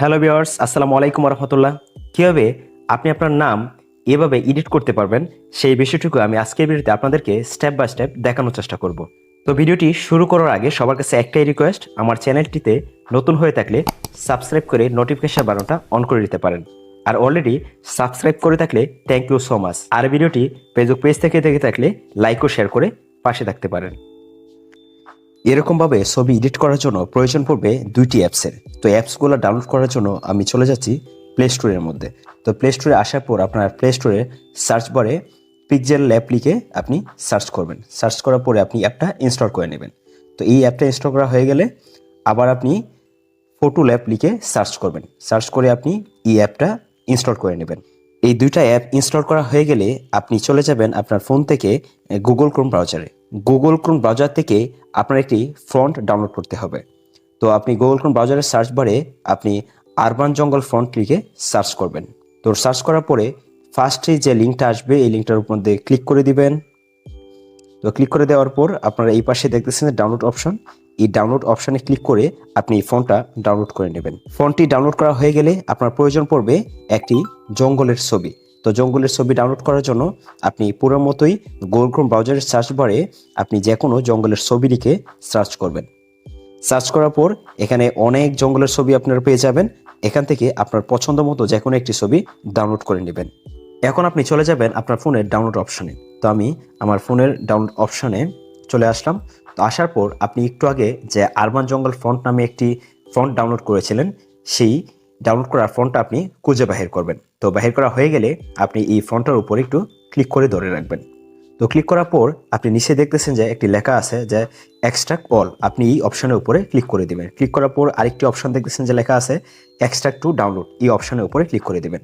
Hello viewers, আসসালামু আলাইকুম রহমতুল্লাহ। কীভাবে আপনি আপনার নাম এভাবে এডিট করতে পারবেন সেই বিষয়টুকু আমি আজকের ভিডিওতে আপনাদেরকে স্টেপ বাই স্টেপ দেখানোর চেষ্টা করব। তো ভিডিওটি শুরু করার আগে সবার কাছে একটাই রিকোয়েস্ট, আমার চ্যানেলটিতে নতুন হয়ে থাকলে সাবস্ক্রাইব করে নোটিফিকেশন বাটনটা অন করে দিতে পারেন। আর অলরেডি সাবস্ক্রাইব করে থাকলে থ্যাংক ইউ সো মাচ। আর ভিডিওটি ফেসবুক পেজ থেকে দেখে থাকলে লাইক ও শেয়ার করে পাশে থাকতে পারেন। এরকমভাবে ছবি এডিট করার জন্য প্রয়োজন পড়বে দুইটি অ্যাপসের। তো অ্যাপসগুলো ডাউনলোড করার জন্য আমি চলে যাচ্ছি প্লে স্টোরের মধ্যে। তো প্লে স্টোরে আসার পর আপনার প্লে স্টোরে সার্চ বারে পিক্সেল ল্যাব লিখে আপনি সার্চ করবেন। সার্চ করার পরে আপনি অ্যাপটা ইনস্টল করে নেবেন। তো এই অ্যাপটা ইনস্টল করা হয়ে গেলে আবার আপনি ফটো ল্যাব লিখে সার্চ করবেন। সার্চ করে আপনি এই অ্যাপটা ইনস্টল করে নেবেন। এই দুইটা অ্যাপ ইনস্টল করা হয়ে গেলে আপনি চলে যাবেন আপনার ফোন থেকে গুগল ক্রোম ব্রাউজারে। গুগল ক্রোম ব্রাউজার থেকে আপনার একটি ফন্ট ডাউনলোড করতে হবে। তো আপনি গুগল ক্রোম ব্রাউজারের সার্চ বারে আপনি আরবান জঙ্গল ফন্ট লিখে সার্চ করবেন। তো সার্চ করার পরে ফার্স্টে যে লিঙ্কটা আসবে এই লিঙ্কটার মধ্যে ক্লিক করে দিবেন। তো ক্লিক করে দেওয়ার পর আপনারা এই পাশে দেখতেছেন ডাউনলোড অপশন। এই ডাউনলোড অপশানে ক্লিক করে আপনি ফন্টটা ডাউনলোড করে নেবেন। ফন্টটি ডাউনলোড করা হয়ে গেলে আপনার প্রয়োজন পড়বে একটি জঙ্গলের ছবি। তো জঙ্গলের ছবি ডাউনলোড করার জন্য আপনি পুরো মতোই গুগল ক্রোম ব্রাউজারের সার্চ বারে আপনি যে কোনো জঙ্গলের ছবি লিখে সার্চ করবেন। সার্চ করার পর এখানে অনেক জঙ্গলের ছবি আপনারা পেয়ে যাবেন। এখান থেকে আপনার পছন্দ মতো যে কোনো একটি ছবি ডাউনলোড করে নেবেন। এখন আপনি চলে যাবেন আপনার ফোনের ডাউনলোড অপশানে। তো আমি আমার ফোনের ডাউনলোড অপশানে চলে আসলাম। তো আসার পর আপনি একটু আগে যে আরবান জঙ্গল ফন্ট নামে একটি ফন্ট ডাউনলোড করেছিলেন, সেই ডাউনলোড করা ফন্টটা আপনি খুঁজে বাহির করবেন। তো বাহির করা হয়ে গেলে আপনি এই ফন্টটার উপর একটু ক্লিক করে ধরে রাখবেন। তো ক্লিক করার পর আপনি নিচে দেখতেছেন যে একটি লেখা আছে যে এক্সট্রাক্ট অল। আপনি এই অপশানের উপরে ক্লিক করে দিবেন। ক্লিক করার পর আরেকটি অপশান দেখতেছেন যে লেখা আছে এক্সট্রাক্ট টু ডাউনলোড। এই অপশানের উপরে ক্লিক করে দিবেন।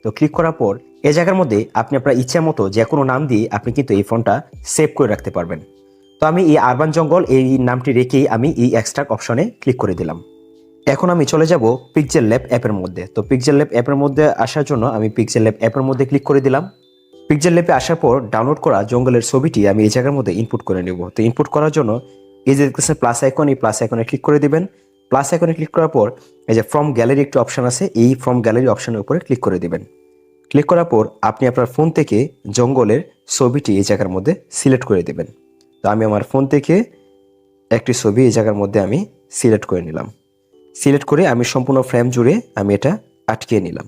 তো ক্লিক করার পর এই জায়গার মধ্যে আপনি আপনার ইচ্ছা মতো যে কোনো নাম দিয়ে আপনি কিন্তু এই ফোনটা সেভ করে রাখতে পারবেন। তো আমি এই আরবান জঙ্গল এই নামটি রেখেই আমি এই এক্সট্রাক্ট অপশানে ক্লিক করে দিলাম। এখন আমি চলে যাব পিক্সেল ল্যাব অ্যাপের মধ্যে। তো পিক্সেল ল্যাব অ্যাপের মধ্যে আসার জন্য আমি পিক্সেল ল্যাব অ্যাপের মধ্যে ক্লিক করে দিলাম। পিক্সেল ল্যাবে আসার পর ডাউনলোড করা জঙ্গলের ছবিটি আমি এই জায়গার মধ্যে ইনপুট করে নেব। তো ইনপুট করার জন্য এই যে দেখতেছেন প্লাস আইকন, এই প্লাস আইকনে ক্লিক করে দিবেন। প্লাস আইকনে ক্লিক করার পর এই যে ফ্রম গ্যালারি একটি অপশান আছে, এই ফ্রম গ্যালারি অপশানের উপরে ক্লিক করে দিবেন। ক্লিক করার পর আপনি আপনার ফোন থেকে জঙ্গলের ছবিটি এই জায়গার মধ্যে সিলেক্ট করে দেবেন। তো আমি আমার ফোন থেকে একটি ছবি এই জায়গার মধ্যে আমি সিলেক্ট করে নিলাম। সিলেক্ট করে আমি সম্পূর্ণ ফ্রেম জুড়ে আমি এটা আটকিয়ে নিলাম।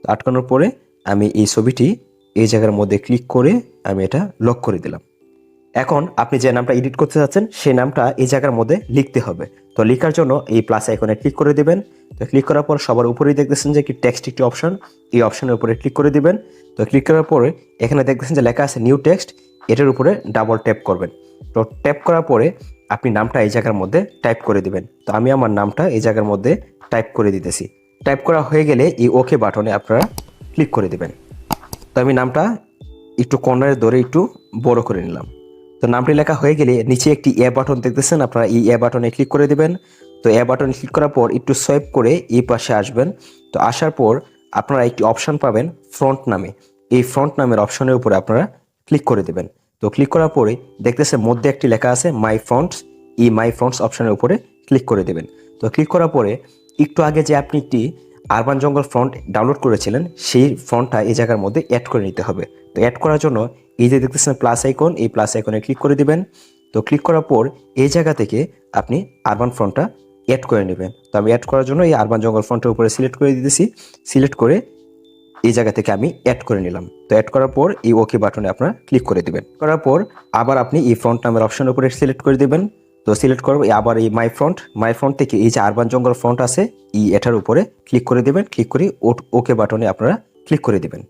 তো আটকানোর পরে আমি এই ছবিটি এই জায়গার মধ্যে ক্লিক করে আমি এটা লক করে দিলাম। এখন আপনি যে নামটা এডিট করতে যাচ্ছেন সেই নামটা এই জায়গার মধ্যে লিখতে হবে। তো লেখার জন্য এই প্লাস আইকনে ক্লিক করে দিবেন। তো ক্লিক করার পর সবার উপরেই দেখতেছেন যে কি টেক্সট একটি অপশন, এই অপশনের উপরে ক্লিক করে দিবেন। তো ক্লিক করার পরে এখানে দেখতেছেন যে লেখা আছে নিউ টেক্সট, এটার উপরে ডাবল ট্যাপ করবেন। তো ট্যাপ করার পরে আপনি নামটা এই জায়গার মধ্যে টাইপ করে দিবেন। তো আমি আমার নামটা এই জায়গার মধ্যে টাইপ করে দিতেছি। টাইপ করা হয়ে গেলে এই ওকে বাটনে আপনারা ক্লিক করে দিবেন। তো আমি নামটা একটু কর্নারে ধরে একটু বড় করে নিলাম। তো নামটি লেখা হয়ে গেলে নিচে একটি এ বাটন দেখতেছেন, আপনারা এই এ বাটনে ক্লিক করে দিবেন। তো এ বাটনে ক্লিক করার পর একটু সোয়াইপ করে এই পাশে আসবেন। তো আসার পর আপনারা একটি অপশান পাবেন ফ্রন্ট নামে, এই ফ্রন্ট নামের অপশনের উপরে আপনারা ক্লিক করে দেবেন। তো ক্লিক করার পরে দেখতেছেন মধ্যে একটি লেখা আছে মাই ফ্রন্টস, এই মাই ফ্রন্টস অপশনের উপরে ক্লিক করে দেবেন। তো ক্লিক করার পরে একটু আগে যে আপনি একটি আরবান জঙ্গল ফন্ট ডাউনলোড করেছিলেন সেই ফন্টটা এই জায়গার মধ্যে অ্যাড করে নিতে হবে। তো অ্যাড করার জন্য এই যে দেখতেছেন প্লাস আইকন, এই প্লাস আইকনে ক্লিক করে দিবেন। তো ক্লিক করার পর এই জায়গা থেকে আপনি আরবান ফন্টটা অ্যাড করে নেবেন। তো আমি অ্যাড করার জন্য এই আরবান জঙ্গল ফন্টের উপরে সিলেক্ট করে দিতেছি। সিলেক্ট করে এই জায়গা থেকে আমি অ্যাড করে নিলাম। তো অ্যাড করার পর এই ওকে বাটনে আপনারা ক্লিক করে দিবেন। করার পর আবার আপনি এই ফ্রন্ট নামের অপশনের উপরে সিলেক্ট করে দিবেন। তো সিলেক্ট করবো আবার এই মাই ফ্রন্ট থেকে এই যে আরবান জঙ্গল ফ্রন্ট আছে এই এটার উপরে ক্লিক করে দিবেন। ক্লিক করে ওকে বাটনে আপনারা ক্লিক করে দিবেন।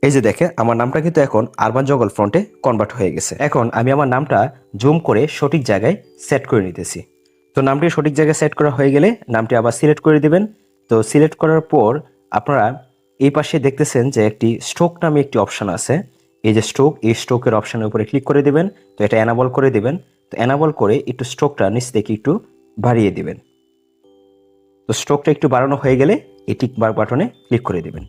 এই যে দেখেন আমার নামটা কিন্তু এখন আরবান জঙ্গল ফ্রন্টে কনভার্ট হয়ে গেছে। এখন আমি আমার নামটা জুম করে সঠিক জায়গায় সেট করে নিতেছি। তো নামটি সঠিক জায়গায় সেট করা হয়ে গেলে নামটি আবার সিলেক্ট করে দিবেন। তো সিলেক্ট করার পর আপনারা এই পাশে দেখতেছেন যে একটি স্ট্রোক নামে একটি অপশান আছে, এই যে স্ট্রোক, এই স্ট্রোকের অপশানের উপরে ক্লিক করে দিবেন। তো এটা এনাবল করে দিবেন। তো এনাবল করে একটু স্ট্রোকটা নিচ থেকে একটু বাড়িয়ে দিবেন। তো স্ট্রোকটা একটু বাড়ানো হয়ে গেলে এই টিক মার্ক বাটনে ক্লিক করে দিবেন।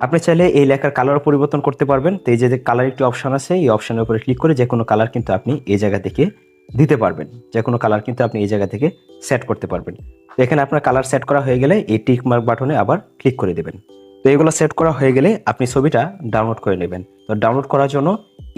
আপনি চাইলে এই লেখার কালার পরিবর্তন করতে পারবেন। তো এই যে কালার একটি অপশান আছে, এই অপশানের উপরে ক্লিক করে যে কোনো কালার কিন্তু আপনি এই জায়গা থেকে দিতে পারবেন। যে কোনো কালার কিন্তু আপনি এই জায়গা থেকে সেট করতে পারবেন। তো এখানে আপনার কালার সেট করা হয়ে গেলে এই টিক মার্ক বাটনে আবার ক্লিক করে দেবেন। তো এগুলো সেট করা হয়ে গেলে আপনি ছবিটা ডাউনলোড করে নেবেন। তো ডাউনলোড করার জন্য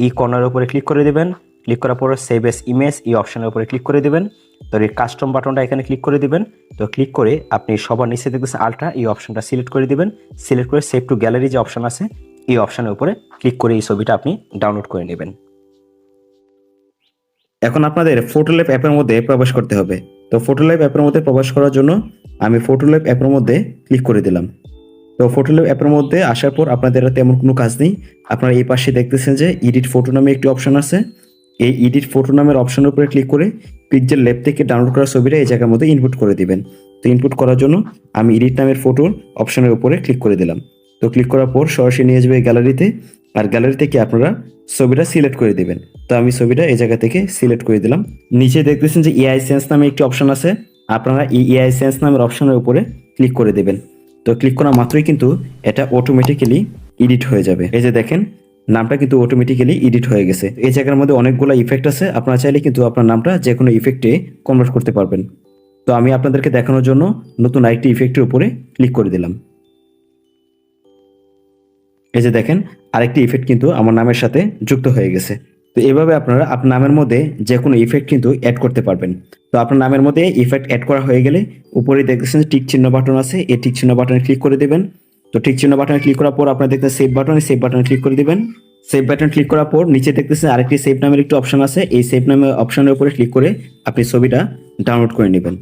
এই কর্নারের উপরে ক্লিক করে দেবেন। ক্লিক করার পর সেভ এস ইমেজ এই অপশনের উপরে ক্লিক করে দেবেন। তো এই কাস্টম বাটনটা এখানে ক্লিক করে দিবেন। তো ক্লিক করে আপনি সবার নিচে দেখতেছেন আলট্রা, এই অপশনটা সিলেক্ট করে দিবেন। সিলেক্ট করে সেভ টু গ্যালারি যে অপশন আছে এই অপশনের উপরে ক্লিক করে এই ছবিটা আপনি ডাউনলোড করে নেবেন। এখন আপনাদের ফটোল্যাপ অ্যাপের মধ্যে প্রবেশ করতে হবে। তো ফটোল্যাপ অ্যাপের মধ্যে প্রবেশ করার জন্য আমি ফটোল্যাপ অ্যাপের মধ্যে ক্লিক করে দিলাম। তো ফটোল্যাপ অ্যাপের মধ্যে আসার পর আপনাদের তেমন কোনো কাজ নেই। আপনারা এই পাশে দেখতেছেন যে এডিট ফটো নামে একটি অপশন আছে। এই এডিট ফটো নামের অপশনের উপরে ক্লিক করে পিকচার ল্যাব থেকে ডাউনলোড করা ছবিটা এই জায়গার মধ্যে ইনপুট করে দিবেন। তো ইনপুট করার জন্য আমি এডিট নামের ফটোর অপশনের উপরে ক্লিক করে দিলাম। তো ক্লিক করার পর সরাসরি নিয়ে যাবে গ্যালারিতে, আর গ্যালারি থেকে আপনারা ছবিটা সিলেক্ট করে দিবেন। তো আমি ছবিটা এই জায়গা থেকে সিলেক্ট করে দিলাম। নিচে দেখতেছেন যে এআই সেন্স নামে একটি অপশন আছে। আপনারা এই এআই সেন্স নামের অপশনের উপরে ক্লিক করে দেবেন। তো ক্লিক করা মাত্রই কিন্তু এটা অটোমেটিক্যালি এডিট হয়ে যাবে। এই যে দেখেন নামটা কিন্তু অটোমেটিক্যালি এডিট হয়ে গেছে। এই জায়গার মধ্যে অনেকগুলো ইফেক্ট আছে, আপনারা চাইলে কিন্তু আপনার নামটা যে কোনো ইফেক্টে কনভার্ট করতে পারবেন। তো আমি আপনাদেরকে দেখানোর জন্য নতুন আরেকটি ইফেক্টের উপরে ক্লিক করে দিলাম। এই যে দেখেন আরেকটি ইফেক্ট কিন্তু আমার নামের সাথে যুক্ত হয়ে গেছে। তো এভাবে আপনারা আপনার নামের মধ্যে যে কোনো ইফেক্ট কিন্তু অ্যাড করতে পারবেন। তো আপনার নামের মধ্যে ইফেক্ট অ্যাড করা হয়ে গেলে উপরে দেখতেছেন টিক চিহ্ন বাটন আছে, এই টিক চিহ্ন বাটনে ক্লিক করে দেবেন। তো টিক চিহ্ন বাটনে ক্লিক করার পর আপনারা দেখতে সেভ বাটনে ক্লিক করে দিবেন। সেভ বাটন ক্লিক করার পর নিচে দেখতেছেন আরেকটি সেভ নামের একটি অপশন আছে, এই সেভ নামের অপশনের উপরে ক্লিক করে আপনি ছবিটা ডাউনলোড করে নেবেন।